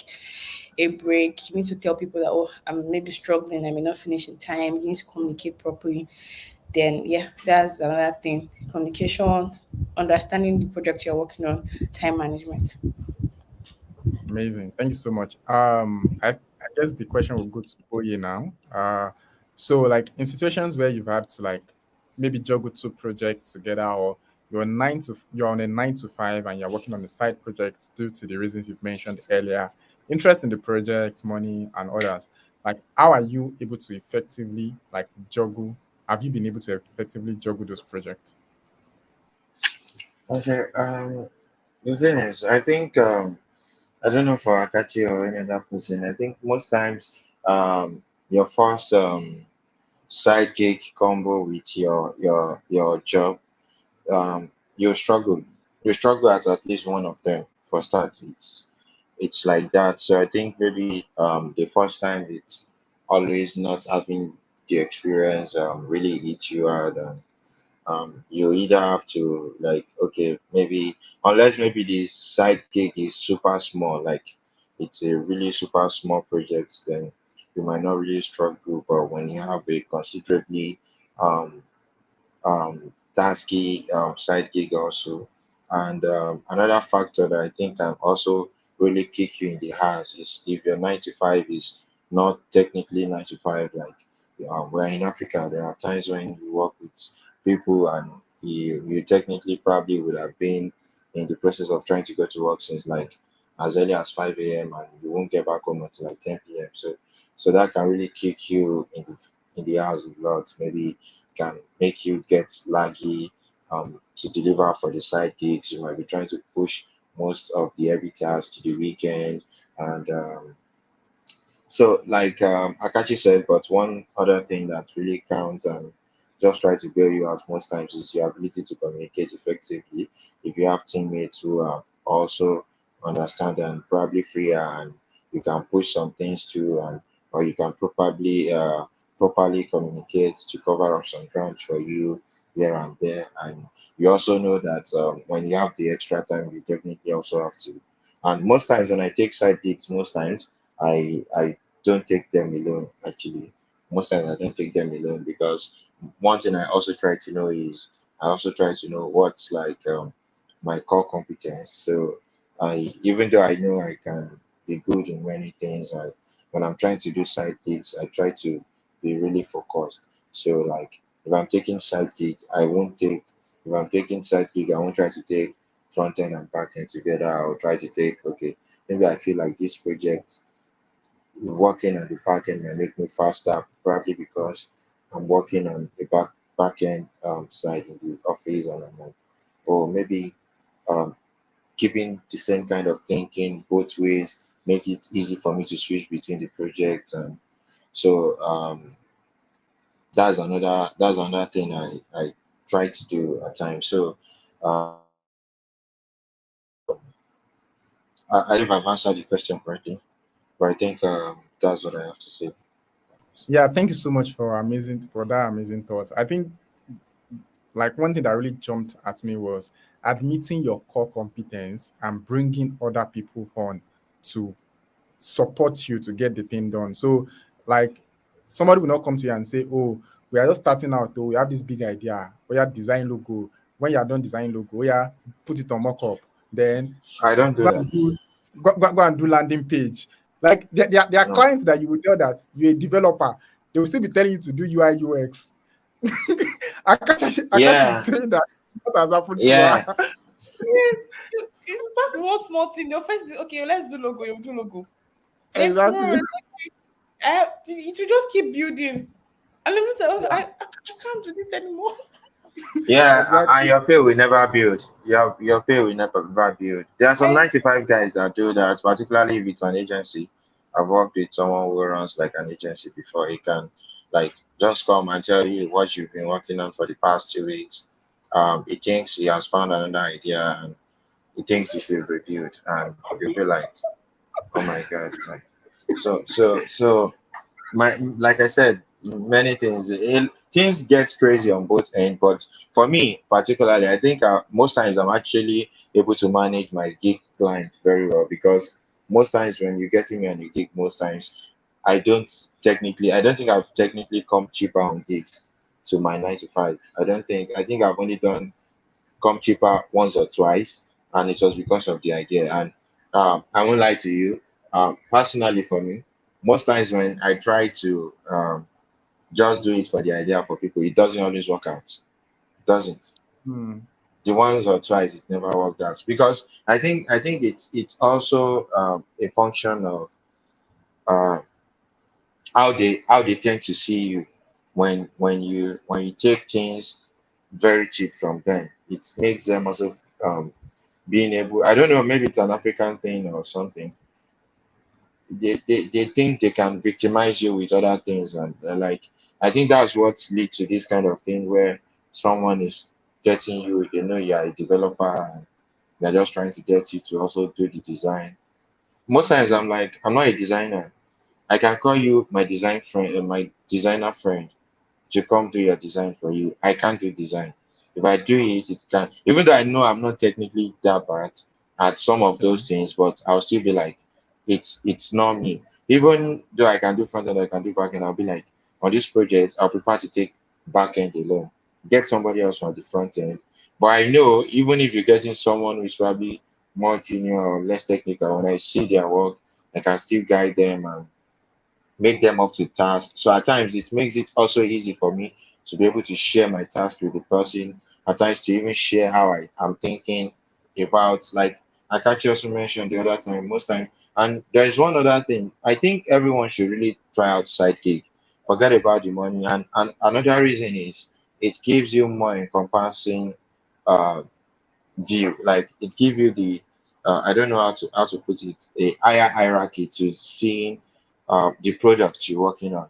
a break, you need to tell people that oh, I'm maybe struggling, I may not finish in time. You need to communicate properly. Then yeah, that's another thing. Communication, understanding the project you're working on, time management. Amazing. Thank you so much. I guess the question will go to Oye now. So like in situations where you've had to like maybe juggle two projects together, or you're on a 9 to 5 and you're working on a side project due to the reasons you've mentioned earlier, interest in the project, money, and others. Like, how are you able to effectively like juggle? Have you been able to effectively juggle those projects? Okay. The thing is, I think I don't know for Akachi or any other person. I think most times your first side gig combo with your job, you struggle. You struggle at least one of them for start. It's like that. So I think maybe the first time it's always not having the experience really hit you hard, and you either have to like, okay, maybe unless maybe the side gig is super small, like it's a really super small project, then you might not really struggle. But when you have a considerably um task gig, side gig also. And another factor that I think can also really kick you in the ass is if your 9 to 5 is not technically 9 to 5, like we're in Africa, there are times when you work with people and you technically probably would have been in the process of trying to go to work since like as early as 5 a.m. and you won't get back home until like 10 p.m. So that can really kick you in the house a lot. Maybe can make you get laggy to deliver for the side gigs. You might be trying to push most of the heavy tasks to the weekend. And so, like Akachi said, but one other thing that really counts and just try to bail you out most times is your ability to communicate effectively. If you have teammates who are also understand and probably freer, and you can push some things too, and or you can properly communicate to cover up some ground for you here and there. And you also know that when you have the extra time, you definitely also have to. And most times when I take side gigs, most times I don't take them alone actually. Most times I don't take them alone because one thing I also try to know is I also try to know what's like my core competence. So I even though I know I can be good in many things, when I'm trying to do side gigs, I try to be really focused. So like if I'm taking side gig, I won't take if I'm taking side gig, I won't try to take front end and back end together. I'll try to take okay, maybe I feel like this project working on the back end might make me faster, probably because I'm working on the back end side in the office, and I'm like, or maybe um, keeping the same kind of thinking both ways make it easy for me to switch between the projects. And so that's another thing I try to do at times. So I if I've answered the question correctly, but I think that's what I have to say. Yeah, thank you so much for that amazing thoughts. I think like one thing that really jumped at me was admitting your core competence and bringing other people on to support you to get the thing done. So, like, somebody will not come to you and say, "Oh, we are just starting out. Though we have this big idea. We have design logo. When you are done design logo, we are put it on mockup. Then I don't do go and that. do go and do landing page." Like there are No. clients that you will tell that you're a developer. They will still be telling you to do UI UX. Akachi is Yeah, saying that what has happened to yeah, her. Yes. You start with one small thing. Your first, okay, let's do logo. You do logo, and then tomorrow, Exactly. it's it will just keep building. And I'm just like, oh, I can't do this anymore. yeah. And Exactly. your pay will never build. Your pay will never build. There are some I 95 guys that do that, particularly if it's an agency. I've worked with someone who runs like an agency before. He can like just come and tell you what you've been working on for the past 2 weeks. He thinks he has found another idea and he thinks he should rebuild, and you'll be like, oh my god, like so my like I said, many things things get crazy on both ends. But for me particularly, I think most times I'm actually able to manage my gig client very well because most times when you're getting me on a gig, most times I don't think I've technically come cheaper on gigs to my 9 to 5. I think I've only done come cheaper once or twice, and it was because of the idea. And I won't lie to you, personally for me, most times when I try to just do it for the idea for people, it doesn't always work out. It doesn't. Hmm. The once or twice it never worked out because I think it's also a function of uh, how they tend to see you when you take things very cheap from them. It makes them also being able, I don't know, maybe it's an African thing or something. They think they can victimize you with other things, and like I think that's what leads to this kind of thing where someone is getting you, they know you are a developer and they're just trying to get you to also do the design. Most times I'm like, I'm not a designer. I can call you my design friend, my designer friend, to come do your design for you. I can't do design. If I do it, it can. Even though I know I'm not technically that bad at some of Okay. those things, but I'll still be like, it's not me. Even though I can do front end, I can do back end. I'll be like, on this project, I'll prefer to take back end alone. Get somebody else on the front end. But I know even if you're getting someone who's probably more junior or less technical, when I see their work, I can still guide them and make them up to task. So at times it makes it also easy for me to be able to share my task with the person. At times to even share how I am thinking about, like Akachi also mentioned the other time, most time. And there's one other thing. I think everyone should really try out side gig. Forget about the money. And another reason is it gives you more encompassing uh view. Like it gives you the I don't know how to put it, a higher hierarchy to seeing the product you're working on.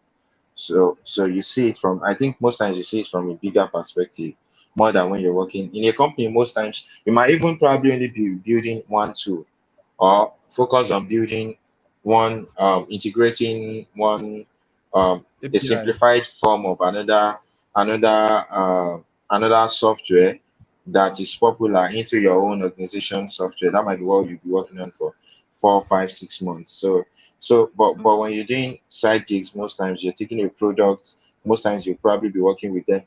So you see it from, I think most times you see it from a bigger perspective more than when you're working in a company. Most times you might even probably only be building one tool or focus on building one, integrating one, a API. simplified form of another another software that is popular into your own organization software. That might be what you'll be working on for 4, 5, 6 months. But when you're doing side gigs, most times you're taking a product. Most times you'll probably be working with them.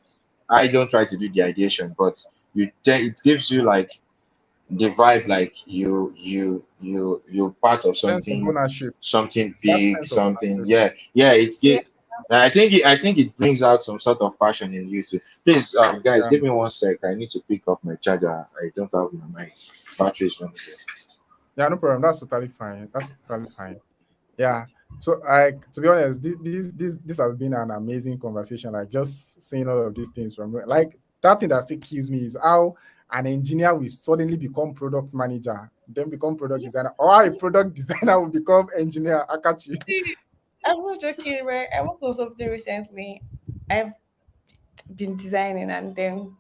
I don't try to do the ideation, but it gives you like the vibe, like you're part of Sense of something, ownership. something That big, sense of something. ownership. Yeah, it's Yeah. good. I think it brings out some sort of passion in you too. Please, guys, Yeah. give me 1 sec. I need to pick up my charger. I don't have my batteries running. Yeah, no problem. That's totally fine. That's totally fine. Yeah. So I, to be honest, this has been an amazing conversation. Like just saying all of these things from, like, that thing that still kills me is how an engineer will suddenly become product manager, then become product Yeah. designer, or a product designer will become engineer. I catch you. See, I'm not joking, right? I worked on something recently. I've been designing, and then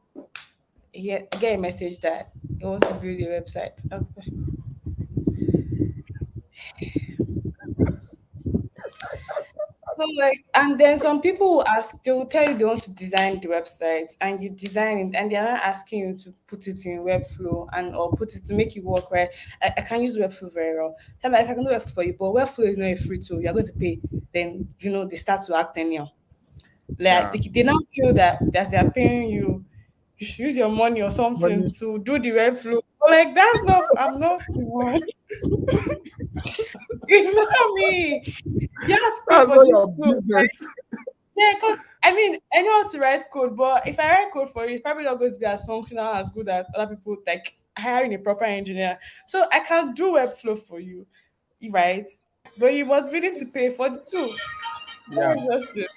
get a message that he wants to build a website. Okay. So like, and then some people will ask, they will tell you they want to design the website, and you design it, and they're not asking you to put it in Webflow and or put it to make it work right. I can use Webflow very well. Tell me I can do Webflow for you, but Webflow is not a free tool. You're going to pay. Then they start to act anyhow. Like Yeah. they now feel that they're paying you, you should use your money or something Money. to do the Webflow. But like that's not. I'm not the one. It's not me. You have to pay That's for not this your too. business. Yeah, because I mean, I know how to write code, but if I write code for you, it's probably not going to be as functional, as good as other people like hiring a proper engineer. So I can do Webflow for you, right? But you must be willing to pay for the two. Yeah. That is just it.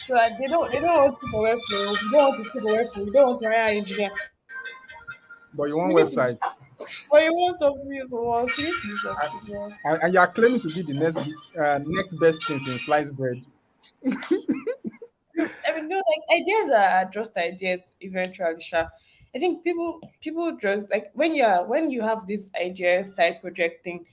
So that they don't want to pay for Webflow. You don't want to pay for Webflow. You don't want to hire an engineer. But you want You need to, websites. but you want something for work. You need to do And, something. Yeah. and you are claiming to be the next best things in sliced bread. I mean, no, like ideas are just ideas eventually, sure. I think people just like when you have this idea side project thing,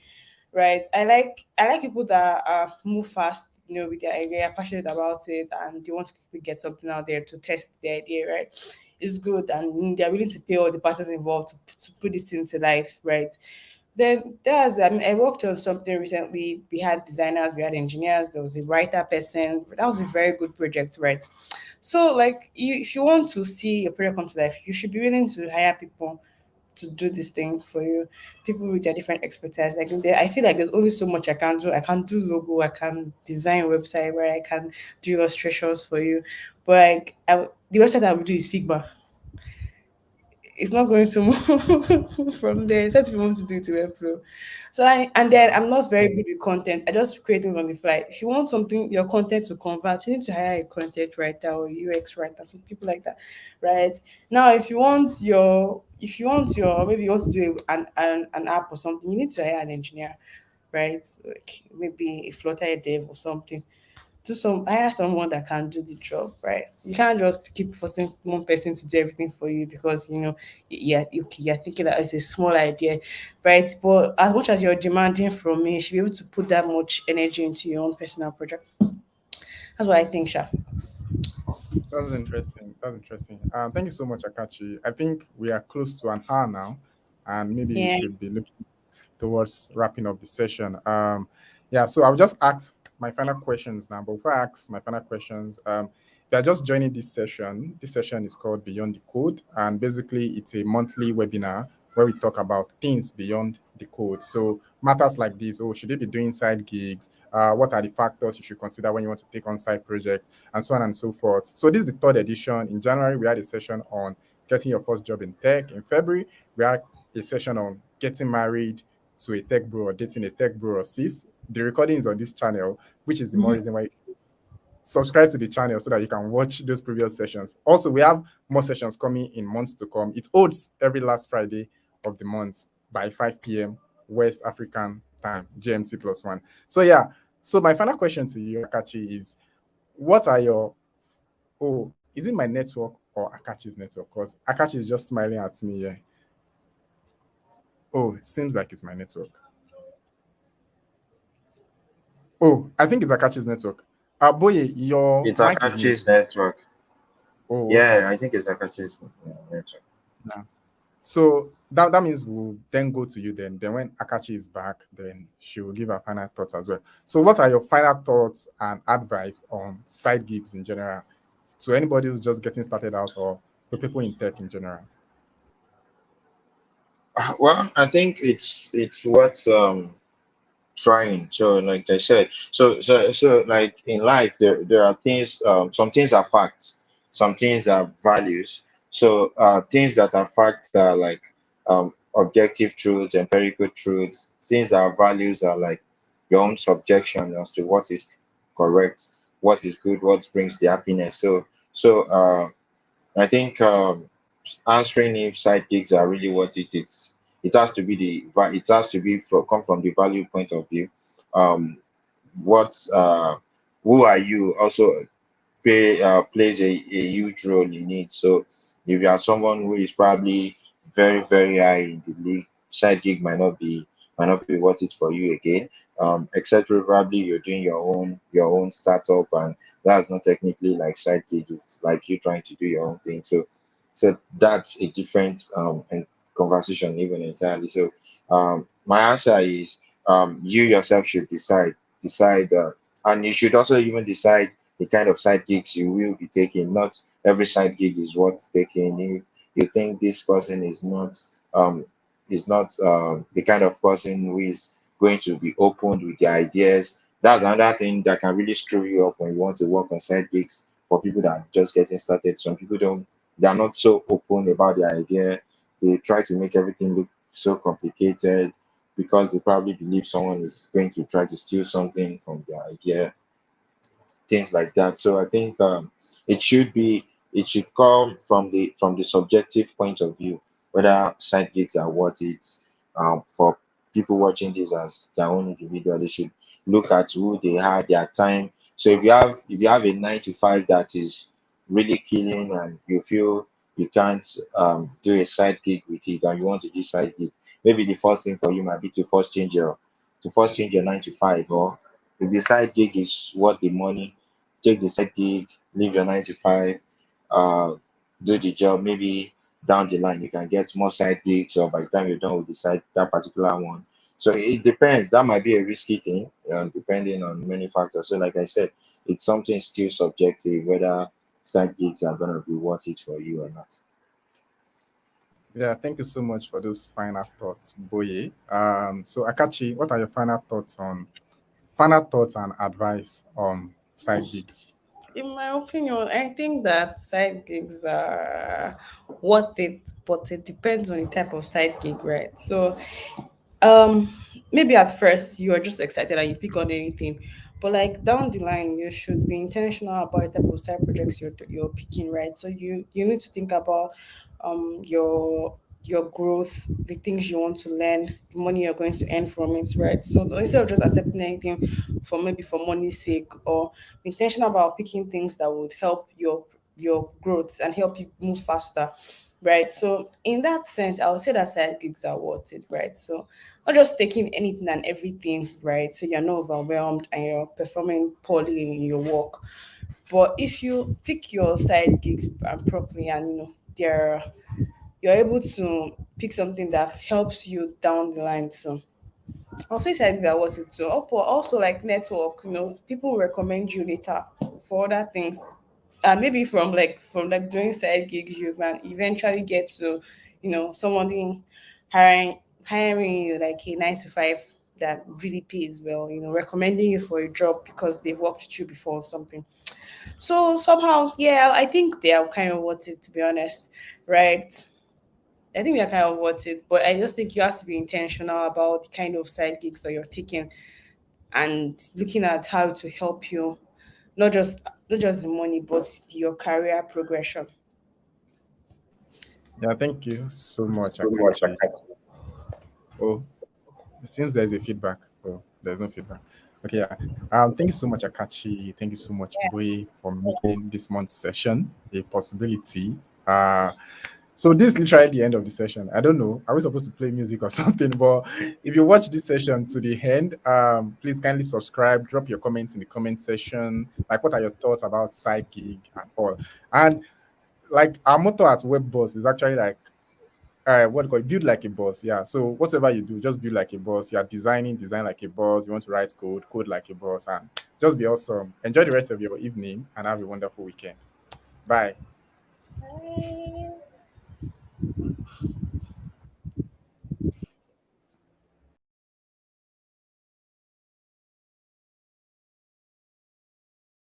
right? I like people that move fast, with their idea, are passionate about it, and they want to quickly get something out there to test the idea, right? It's good, and they're willing to pay all the parties involved to put this thing to life, right? Then I mean, I worked on something recently. We had designers, we had engineers, there was a writer person. That was a very good project, right? So, like, if you want to see your project come to life, you should be willing to hire people to do this thing for you. People with their different expertise. Like, I feel like there's only so much I can do. I can do logo, I can design a website where I can do illustrations for you. But like, the website I would do is Figma. it's not going to move from there. Except if you want to do it to Webflow. So and then I'm not very good with content. I just create things on the fly. If you want something, your content to convert, you need to hire a content writer or UX writer, some people like that, right? Now, if you want your maybe you want to do an app or something, you need to hire an engineer, right? Like maybe a Flutter dev or something. Hire someone that can do the job, right? You can't just keep forcing one person to do everything for you because you're thinking that it's a small idea, right? But as much as you're demanding from me, you should be able to put that much energy into your own personal project. That's what I think, Sha. That's interesting. That's interesting. Thank you so much, Akachi. I think we are close to an hour now, and maybe we Yeah. should be looking towards wrapping up the session. Yeah, so I'll just ask my final questions now. But before I ask my final questions, if you are just joining this session is called Beyond the Code, and basically it's a monthly webinar where we talk about things beyond the code. So matters like this: oh, should you be doing side gigs? What are the factors you should consider when you want to take on side project, and so on and so forth. So this is the third edition. In January, we had a session on getting your first job in tech. In February, we had a session on getting married to a tech bro or dating a tech bro or sis. The recording is on this channel, which is the more reason why you subscribe to the channel so that you can watch those previous sessions. Also, we have more sessions coming in months to come. It holds every last Friday of the month by 5 p.m. West African time, GMT plus one. So yeah, so my final question to you, Akachi, is what are your, oh, is it my network or Akachi's network? Because Akachi is just smiling at me here. Oh, it seems like it's my network. Oh, I think it's Akachi's network. Boye, your It's mic is muted. Akachi's network. Oh, Yeah, okay. I think it's Akachi's network. Yeah. So that means we'll then go to you then. Then when Akachi is back, then she will give her final thoughts as well. So what are your final thoughts and advice on side gigs in general to anybody who's just getting started out or to people in tech in general? Well, I think it's what trying. So like I said, so like in life there are things, some things are facts, some things are values. So things that are facts are like objective truths, empirical truths. Things that are values are like your own subjection as to what is correct, what is good, what brings the happiness. So I think answering if side gigs are really what it is. It has to be come from the value point of view. Um, what who are you also plays a huge role in it. So if you are someone who is probably very high in the league, side gig might not be worth it for you again. Except probably you're doing your own startup, and that's not technically like side gig. It's like you trying to do your own thing. So that's a different and conversation even entirely. So my answer is you yourself should decide, and you should also even decide the kind of side gigs you will be taking. Not every side gig is worth taking. If you think this person um is not the kind of person who is going to be open with their ideas, that's another thing that can really screw you up when you want to work on side gigs for people that are just getting started. Some people don't they are not so open about their idea. They try to make everything look so complicated because they probably believe someone is going to try to steal something from their idea, things like that. So I think it should be it should come from the subjective point of view, whether side gigs are worth it. For people watching this as their own individual, they should look at who they are, their time. So if you have a 9 to 5 that is really killing, and you feel you can't do a side gig with it, and you want to do side gig, maybe the first thing for you might be to first change your 9 to 5. Or if the side gig is worth the money, take the side gig, leave your 9 to 5, uh, do the job. Maybe down the line you can get more side gigs, or by the time you're done with the side that particular one. So it depends. That might be a risky thing, depending on many factors. So like I said, it's something still subjective whether side gigs are gonna be worth it for you or not. Yeah, thank you so much for those final thoughts, Boye. So Akachi, what are your final thoughts and advice on side gigs? In my opinion, I think that side gigs are worth it, but it depends on the type of side gig, right? So um maybe at first you are just excited and you pick on anything, but like down the line you should be intentional about the type of side projects you're picking, right? So you need to think about your growth, the things you want to learn, the money you're going to earn from it, right? So instead of just accepting anything for maybe for money's sake, or be intentional about picking things that would help your growth and help you move faster, right? So in that sense, I would say that side gigs are worth it, right? So not just taking anything and everything, right? So you're not overwhelmed and you're performing poorly in your work. But if you pick your side gigs properly, and they're you're able to pick something that helps you down the line too. I'll say side gigs are worth it too. But also like network, people recommend you later for other things. And maybe from like doing side gigs you can eventually get to somebody hiring you like a 9 to 5 that really pays well, recommending you for a job because they've worked with you before or something. So somehow, yeah, I think they are kind of worth it, to be honest, right? I think they're kind of worth it, but I just think you have to be intentional about the kind of side gigs that you're taking and looking at how to help you, not just the money, but your career progression. Yeah, thank you so much, So much. Akachi. Oh, it seems there's a feedback. Oh, there's no feedback. Okay, yeah. Thank you so much, Akachi. Thank you so much, Boy, for making this month's session a possibility. So this is literally the end of the session. I don't know. Are we supposed to play music or something? But if you watch this session to the end, please kindly subscribe, drop your comments in the comment section. Like, what are your thoughts about side gig and all? And like our motto at Web Boss is actually like what do you call it? Build like a boss. Yeah. So whatever you do, just build like a boss. You are designing, design like a boss. You want to write code, code like a boss, and just be awesome. Enjoy the rest of your evening and have a wonderful weekend. Bye.